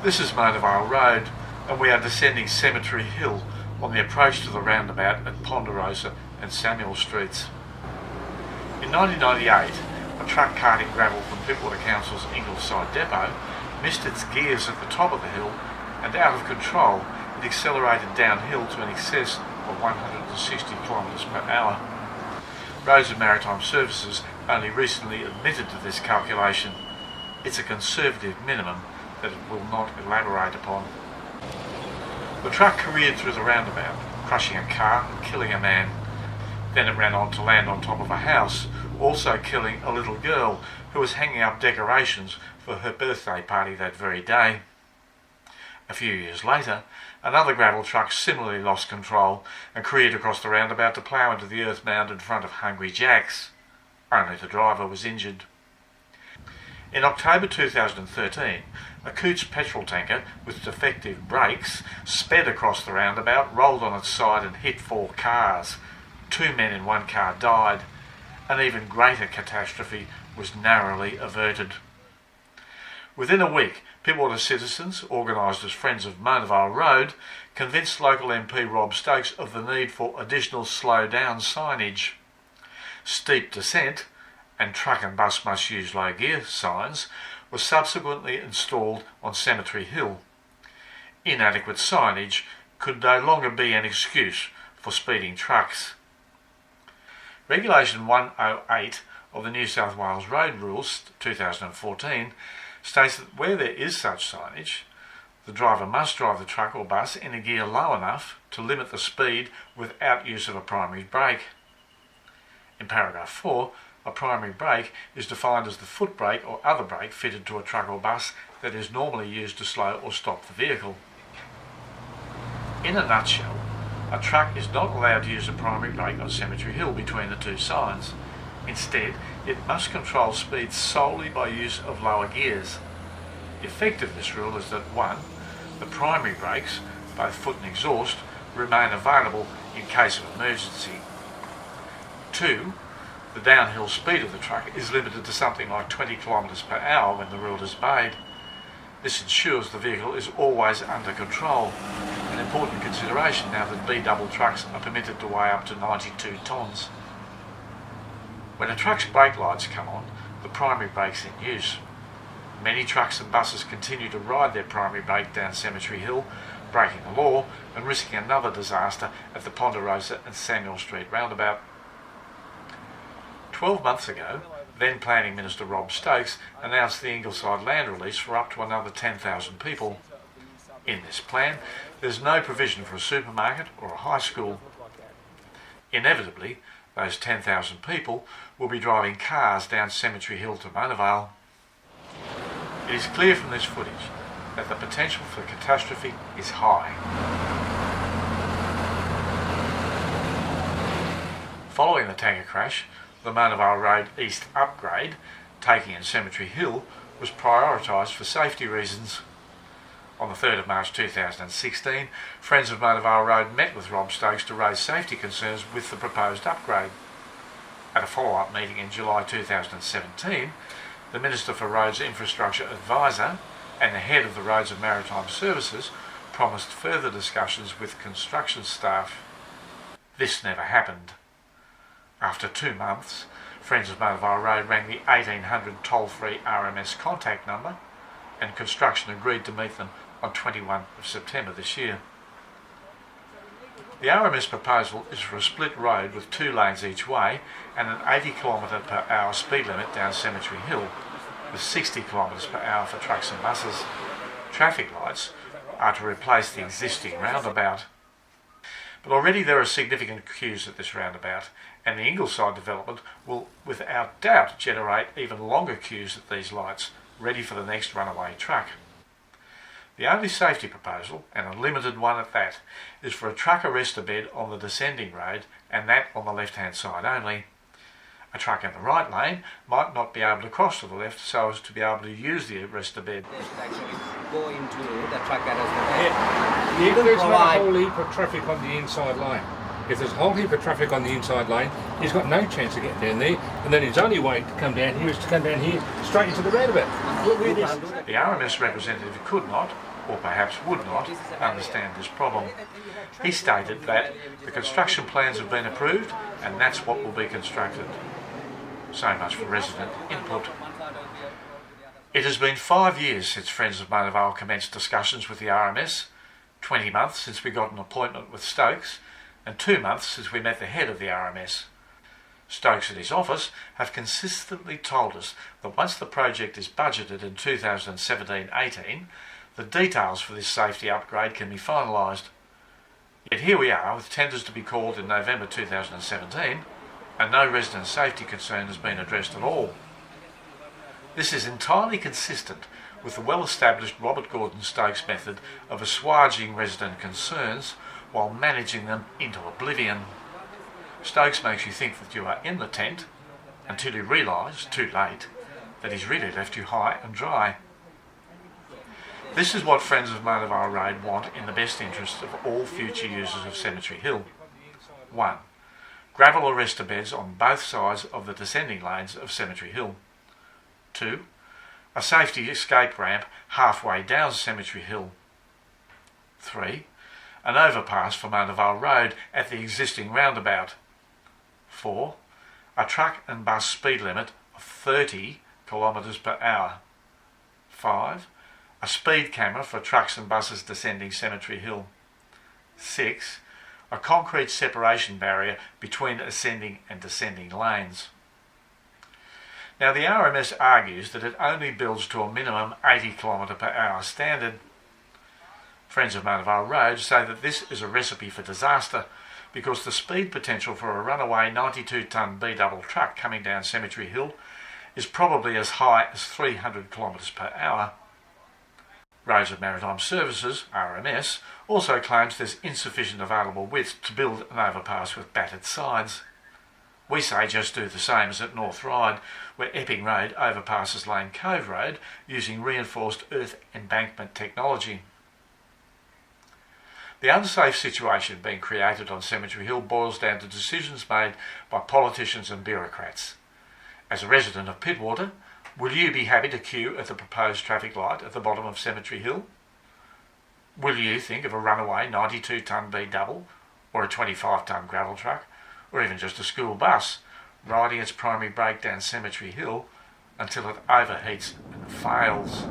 This is VALE Road, and we are descending Cemetery Hill on the approach to the roundabout at Ponderosa and Samuel Streets. In 1998, a truck carting gravel from Pittwater Council's Ingleside depot missed its gears at the top of the hill, and out of control it accelerated downhill to an excess of 160 km per hour. Roads and Maritime Services only recently admitted to this calculation. It's a conservative minimum that it will not elaborate upon. The truck careered through the roundabout, crushing a car and killing a man. Then it ran on to land on top of a house, also killing a little girl who was hanging up decorations for her birthday party that very day. A few years later, another gravel truck similarly lost control and careered across the roundabout to plough into the earth mound in front of Hungry Jack's. Only the driver was injured. In October 2013, a Coots petrol tanker with defective brakes sped across the roundabout, rolled on its side and hit 4 cars. 2 men in one car died. An even greater catastrophe was narrowly averted. Within a week, Pittwater citizens, organised as Friends of VALE Road, convinced local MP Rob Stokes of the need for additional slow down signage. Steep descent and truck and bus must use low gear signs were subsequently installed on Cemetery Hill. Inadequate signage could no longer be an excuse for speeding trucks. Regulation 108 of the New South Wales Road Rules 2014 states that where there is such signage, the driver must drive the truck or bus in a gear low enough to limit the speed without use of a primary brake. In paragraph 4, a primary brake is defined as the foot brake or other brake fitted to a truck or bus that is normally used to slow or stop the vehicle. In a nutshell, a truck is not allowed to use a primary brake on Cemetery Hill between the two signs. Instead, it must control speed solely by use of lower gears. The effect of this rule is that 1. The primary brakes, both foot and exhaust, remain available in case of emergency. 2. The downhill speed of the truck is limited to something like 20 km per hour when the rule is obeyed. This ensures the vehicle is always under control, an important consideration now that B-double trucks are permitted to weigh up to 92 tonnes. When a truck's brake lights come on, the primary brake's in use. Many trucks and buses continue to ride their primary brake down Cemetery Hill, breaking the law and risking another disaster at the Ponderosa and Samuel Street roundabout. 12 months ago, then Planning Minister Rob Stokes announced the Ingleside land release for up to another 10,000 people. In this plan, there's no provision for a supermarket or a high school. Inevitably, those 10,000 people will be driving cars down Cemetery Hill to Monavale. It is clear from this footage that the potential for catastrophe is high. Following the tanker crash, the Monavale Road East upgrade, taking in Cemetery Hill, was prioritised for safety reasons. On the 3rd of March 2016, Friends of VALE Road met with Rob Stokes to raise safety concerns with the proposed upgrade. At a follow-up meeting in July 2017, the Minister for Roads Infrastructure Advisor and the head of the Roads and Maritime Services promised further discussions with construction staff. This never happened. After 2 months, Friends of VALE Road rang the 1800 toll-free RMS contact number, and construction agreed to meet them on 21 of September this year. The RMS proposal is for a split road with 2 lanes each way and an 80 km per hour speed limit down Cemetery Hill, with 60 km per hour for trucks and buses. Traffic lights are to replace the existing roundabout. But already there are significant queues at this roundabout, and the Ingleside development will without doubt generate even longer queues at these lights, ready for the next runaway truck. The only safety proposal, and a limited one at that, is for a truck arrestor bed on the descending road, and that on the left-hand side only. A truck in the right lane might not be able to cross to the left so as to be able to use the arrestor bed. Actually go into the truck arrestor bed. If there's not a whole heap of traffic on the inside lane, if there's a whole heap of traffic on the inside lane, he's got no chance of getting down there, and then his only way to come down here is to come down here straight into the roundabout. The RMS representative could not, or perhaps would not, understand this problem. He stated that the construction plans have been approved and that's what will be constructed. So much for resident input. It has been 5 years since Friends of Mona Vale commenced discussions with the RMS, 20 months since we got an appointment with Stokes, and 2 months since we met the head of the RMS. Stokes and his office have consistently told us that once the project is budgeted in 2017-18, the details for this safety upgrade can be finalised. Yet here we are with tenders to be called in November 2017 and no resident safety concern has been addressed at all. This is entirely consistent with the well-established Robert Gordon Stokes method of assuaging resident concerns while managing them into oblivion. Stokes makes you think that you are in the tent until you realise, too late, that he's really left you high and dry. This is what Friends of Mona Vale Road want in the best interests of all future users of Cemetery Hill. 1. Gravel arrestor beds on both sides of the descending lanes of Cemetery Hill. 2. A safety escape ramp halfway down Cemetery Hill. 3. An overpass for Mona Vale Road at the existing roundabout. 4. A truck and bus speed limit of 30 km per hour. 5. A speed camera for trucks and buses descending Cemetery Hill. 6. A concrete separation barrier between ascending and descending lanes. Now the RMS argues that it only builds to a minimum 80 km per hour standard. Friends of Mona Vale Road say that this is a recipe for disaster because the speed potential for a runaway 92-tonne B-double truck coming down Cemetery Hill is probably as high as 300 km per hour. Roads and Maritime Services, RMS, also claims there's insufficient available width to build an overpass with battered sides. We say just do the same as at North Ryde, where Epping Road overpasses Lane Cove Road using reinforced earth embankment technology. The unsafe situation being created on Cemetery Hill boils down to decisions made by politicians and bureaucrats. As a resident of Pittwater, will you be happy to queue at the proposed traffic light at the bottom of Cemetery Hill? Will you think of a runaway 92-tonne B-double or a 25-tonne gravel truck or even just a school bus riding its primary brake down Cemetery Hill until it overheats and fails?